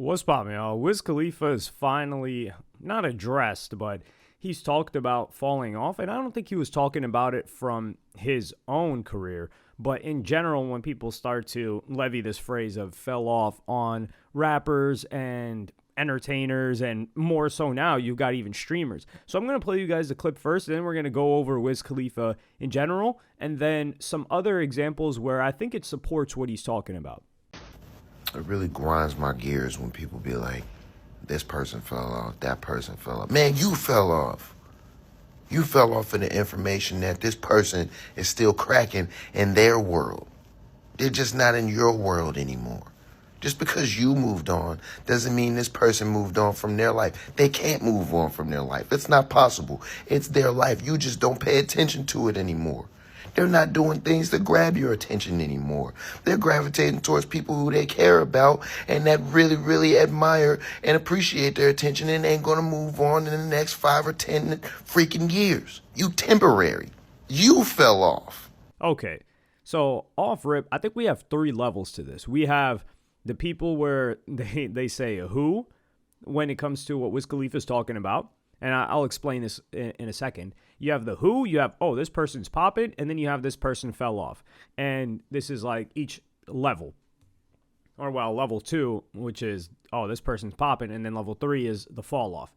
What's poppin', y'all? Wiz Khalifa is finally not addressed, but he's talked about falling off, and I don't think he was talking about it from his own career, but in general, when people start to levy this phrase of fell off on rappers and entertainers, and more so now, you've got even streamers. So I'm going to play you guys the clip first, and then we're going to go over Wiz Khalifa in general, and then some other examples where I think it supports what he's talking about. It really grinds my gears when people be like, this person fell off, that person fell off. Man, you fell off. You fell off in the information that this person is still cracking in their world. They're just not in your world anymore. Just because you moved on doesn't mean this person moved on from their life. They can't move on from their life. It's not possible. It's their life. You just don't pay attention to it anymore. They're not doing things to grab your attention anymore. They're gravitating towards people who they care about and that really, really admire and appreciate their attention and ain't going to move on in the next 5 or 10 freaking years. You temporary. You fell off. Okay, so off rip, I think we have 3 levels to this. We have the people where they say who when it comes to what Wiz Khalifa is talking about. And I'll explain this in a second. You have the who, you have, oh, this person's popping, and then you have this person fell off. And this is like each level. Or, well, level 2, which is, oh, this person's popping, and then level 3 is the fall off.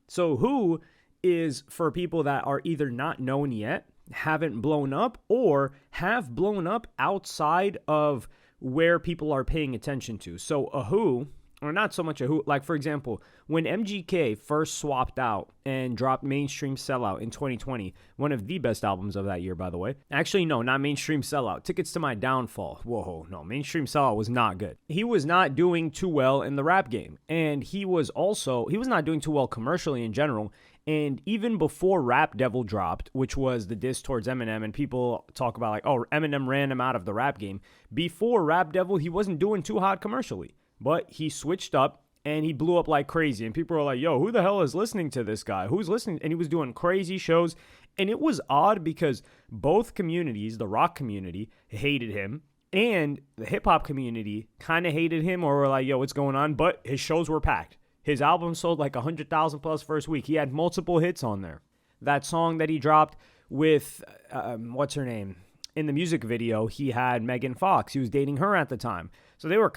So who is for people that are either not known yet, haven't blown up, or have blown up outside of where people are paying attention to. So a who, or not so much a who, like for example, when MGK first swapped out and dropped Mainstream Sellout in 2020, one of the best albums of that year, by the way. Actually, no, not Mainstream Sellout. Tickets to My Downfall. Whoa, no, Mainstream Sellout was not good. He was not doing too well in the rap game. And he was not doing too well commercially in general. And even before Rap Devil dropped, which was the diss towards Eminem, and people talk about like, oh, Eminem ran him out of the rap game. Before Rap Devil, he wasn't doing too hot commercially. But he switched up and he blew up like crazy. And people were like, yo, who the hell is listening to this guy? Who's listening? And he was doing crazy shows. And it was odd because both communities, the rock community, hated him. And the hip-hop community kind of hated him or were like, yo, what's going on? But his shows were packed. His album sold like 100,000 plus first week. He had multiple hits on there. That song that he dropped with, what's her name? In the music video, he had Megan Fox. He was dating her at the time. So they were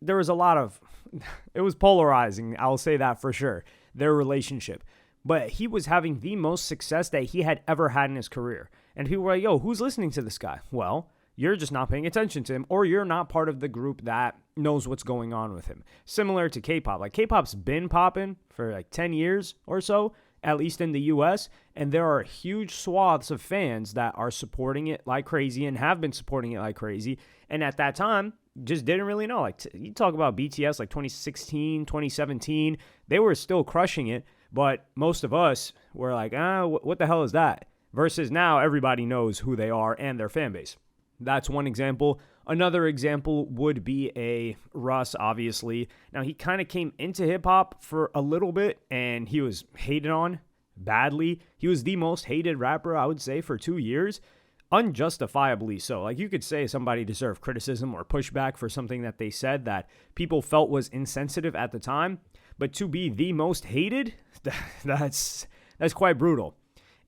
there was a lot of, it was polarizing, I'll say that for sure, their relationship. But he was having the most success that he had ever had in his career. And people were like, yo, who's listening to this guy? Well, you're just not paying attention to him, or you're not part of the group that knows what's going on with him. Similar to K-pop. Like K-pop's been popping for like 10 years or so, at least in the US, and there are huge swaths of fans that are supporting it like crazy and have been supporting it like crazy. And at that time, just didn't really know. Like you talk about BTS like 2016, 2017, they were still crushing it, but most of us were like, what the hell is that? Versus now, everybody knows who they are and their fan base. That's one example. Another example would be a Russ, obviously. Now, he kind of came into hip-hop for a little bit, and he was hated on badly. He was the most hated rapper, I would say, for 2 years. Unjustifiably so. Like, you could say somebody deserved criticism or pushback for something that they said that people felt was insensitive at the time. But to be the most hated, that's quite brutal.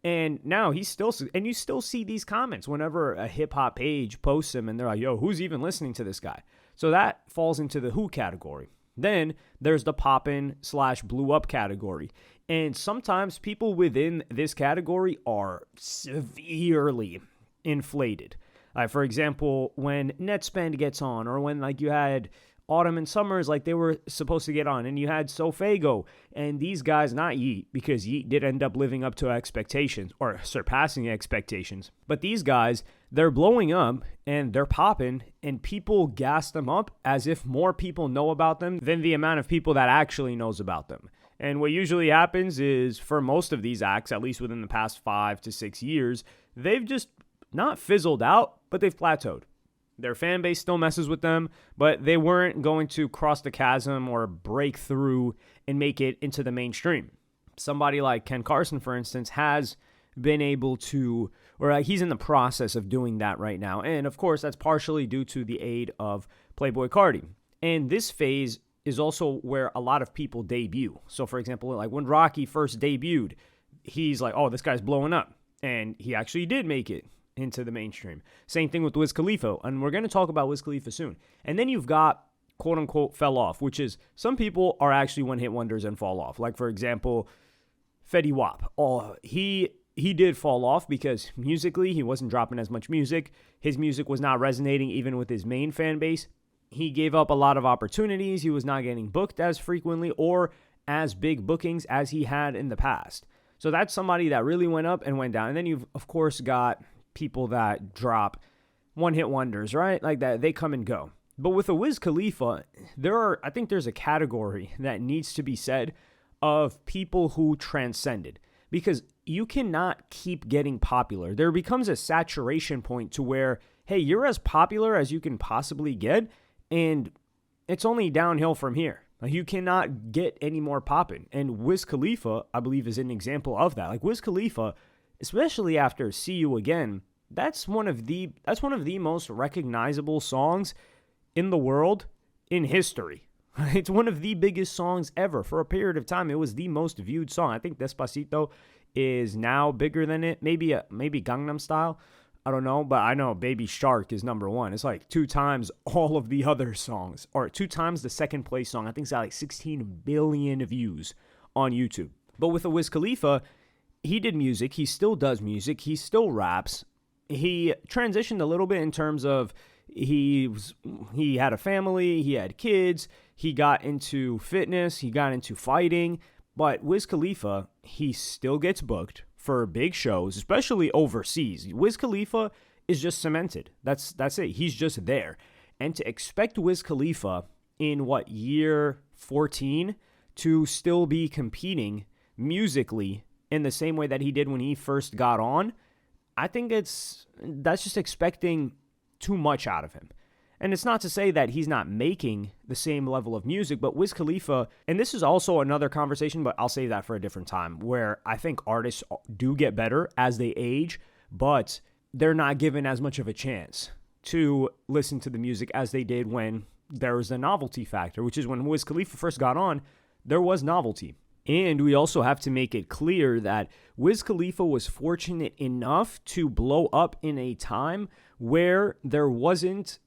And now you still see these comments whenever a hip hop page posts him and they're like, yo, who's even listening to this guy? So that falls into the who category. Then there's the poppin/blew up category. And sometimes people within this category are severely inflated. For example, when Netspend gets on, or when like you had Autumn and Summers, like they were supposed to get on, and you had Sofago, and these guys, not Yeet, because Yeet did end up living up to expectations, or surpassing expectations, but these guys, they're blowing up, and they're popping, and people gas them up as if more people know about them than the amount of people that actually knows about them. And what usually happens is, for most of these acts, at least within the past 5 to 6 years, they've just not fizzled out, but they've plateaued. Their fan base still messes with them, but they weren't going to cross the chasm or break through and make it into the mainstream. Somebody like Ken Carson, for instance, has been able to, or he's in the process of doing that right now. And of course, that's partially due to the aid of Playboi Carti. And this phase is also where a lot of people debut. So, for example, like when Rocky first debuted, he's like, oh, this guy's blowing up. And he actually did make it into the mainstream. Same thing with Wiz Khalifa. And we're going to talk about Wiz Khalifa soon. And then you've got, quote unquote, fell off, which is some people are actually one-hit wonders and fall off. Like, for example, Fetty Wap. Oh, he did fall off because musically he wasn't dropping as much music. His music was not resonating even with his main fan base. He gave up a lot of opportunities. He was not getting booked as frequently or as big bookings as he had in the past. So that's somebody that really went up and went down. And then you've, of course, got people that drop one-hit wonders, right? Like that, they come and go. But with a Wiz Khalifa, I think there's a category that needs to be said of people who transcended. Because you cannot keep getting popular. There becomes a saturation point to where, hey, you're as popular as you can possibly get, and it's only downhill from here. Like, you cannot get any more popping. And Wiz Khalifa, I believe, is an example of that. Like Wiz Khalifa, especially after See You Again, that's one of the most recognizable songs in the world in history. It's one of the biggest songs ever. For a period of time, it was the most viewed song. I think Despacito is now bigger than it. Maybe Gangnam Style. I don't know, but I know Baby Shark is number one. It's like 2 times all of the other songs, or 2 times the second place song. I think it's got like 16 billion views on YouTube. But with a Wiz Khalifa, he did music. He still does music. He still raps. He transitioned a little bit in terms of he had a family. He had kids. He got into fitness. He got into fighting. But Wiz Khalifa, he still gets booked for big shows, especially overseas. Wiz Khalifa is just cemented. That's it. He's just there. And to expect Wiz Khalifa in year 14 to still be competing musically in the same way that he did when he first got on, I think that's just expecting too much out of him. And it's not to say that he's not making the same level of music, but Wiz Khalifa, and this is also another conversation, but I'll save that for a different time, where I think artists do get better as they age, but they're not given as much of a chance to listen to the music as they did when there was a novelty factor, which is when Wiz Khalifa first got on, there was novelty. And we also have to make it clear that Wiz Khalifa was fortunate enough to blow up in a time where there wasn't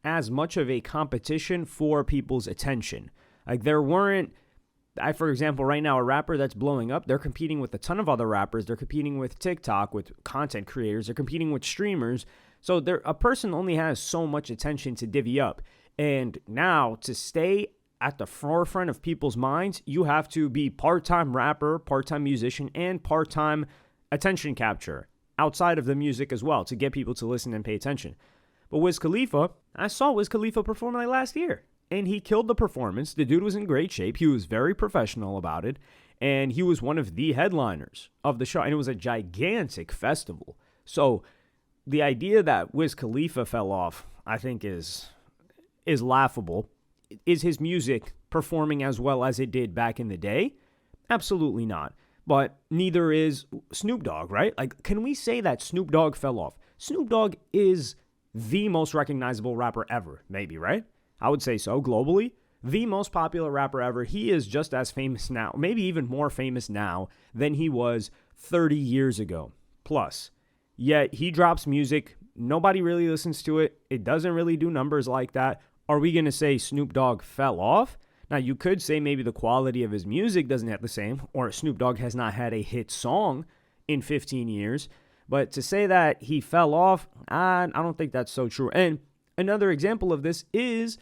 as much of a competition for people's attention. Like there weren't, for example, right now, a rapper that's blowing up, they're competing with a ton of other rappers. They're competing with TikTok, with content creators. They're competing with streamers. So a person only has so much attention to divvy up. And now to stay at the forefront of people's minds, you have to be part-time rapper, part-time musician, and part-time attention capture outside of the music as well to get people to listen and pay attention. But Wiz Khalifa, I saw Wiz Khalifa perform like last year, and he killed the performance. The dude was in great shape. He was very professional about it, and he was one of the headliners of the show, and it was a gigantic festival. So the idea that Wiz Khalifa fell off, I think, is laughable. Is his music performing as well as it did back in the day? Absolutely not. But neither is Snoop Dogg, right? Like, can we say that Snoop Dogg fell off? Snoop Dogg is the most recognizable rapper ever, maybe, right? I would say so, globally. The most popular rapper ever. He is just as famous now, maybe even more famous now than he was 30 years ago, plus. Yet he drops music. Nobody really listens to it. It doesn't really do numbers like that. Are we going to say Snoop Dogg fell off? Now, you could say maybe the quality of his music doesn't have the same, or Snoop Dogg has not had a hit song in 15 years. But to say that he fell off, I don't think that's so true. And another example of this is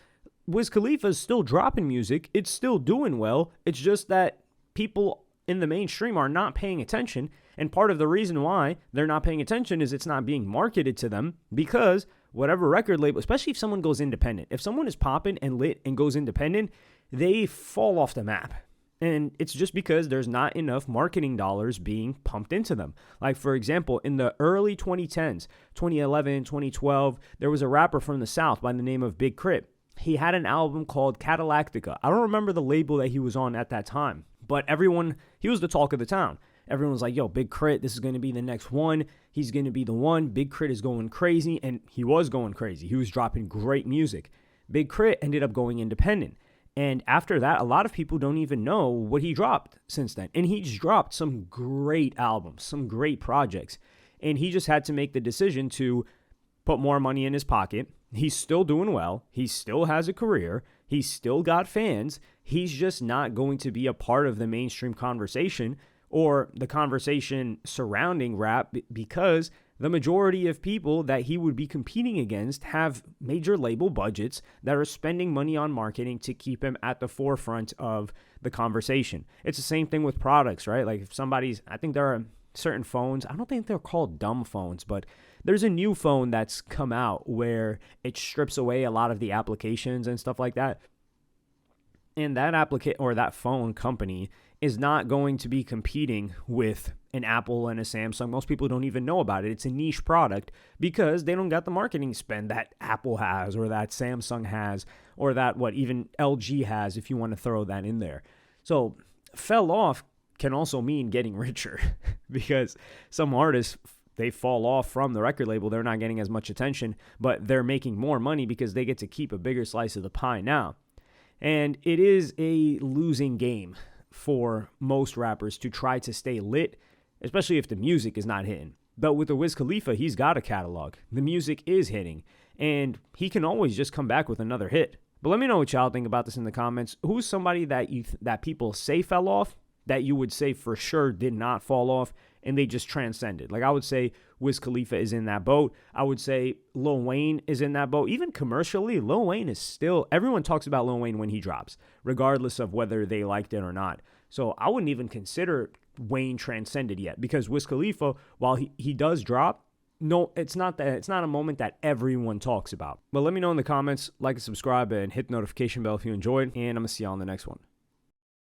Wiz Khalifa is still dropping music. It's still doing well. It's just that people in the mainstream are not paying attention. And part of the reason why they're not paying attention is it's not being marketed to them, because whatever record label, especially if someone goes independent, if someone is popping and lit and goes independent, they fall off the map. And it's just because there's not enough marketing dollars being pumped into them. Like, for example, in the early 2010s, 2011, 2012, there was a rapper from the South by the name of Big Crit. He had an album called Cadillactica. I don't remember the label that he was on at that time, but he was the talk of the town. Everyone was like, yo, Big Crit, this is going to be the next one. He's going to be the one. Big Crit is going crazy. And he was going crazy. He was dropping great music. Big Crit ended up going independent. And after that, a lot of people don't even know what he dropped since then. And he's dropped some great albums, some great projects. And he just had to make the decision to put more money in his pocket. He's still doing well. He still has a career. He's still got fans. He's just not going to be a part of the mainstream conversation or the conversation surrounding rap because the majority of people that he would be competing against have major label budgets that are spending money on marketing to keep him at the forefront of the conversation. It's the same thing with products, right? Like if somebody's, I think there are certain phones, I don't think they're called dumb phones, but there's a new phone that's come out where it strips away a lot of the applications and stuff like that. And that phone company is not going to be competing with an Apple and a Samsung. Most people don't even know about it. It's a niche product because they don't got the marketing spend that Apple has or that Samsung has or that even LG has, if you want to throw that in there. So fell off can also mean getting richer because some artists, they fall off from the record label. They're not getting as much attention, but they're making more money because they get to keep a bigger slice of the pie now. And it is a losing game for most rappers to try to stay lit, especially if the music is not hitting. But with the Wiz Khalifa, he's got a catalog. The music is hitting, and he can always just come back with another hit. But let me know what y'all think about this in the comments. Who's somebody that people say fell off that you would say for sure did not fall off and they just transcended? Like I would say Wiz Khalifa is in that boat. I would say Lil Wayne is in that boat. Even commercially, Lil Wayne is still, everyone talks about Lil Wayne when he drops, regardless of whether they liked it or not. So I wouldn't even consider Wayne transcended yet because Wiz Khalifa, while he does drop, no, it's not a moment that everyone talks about. But let me know in the comments, like and subscribe, and hit the notification bell if you enjoyed, and I'm going to see y'all on the next one.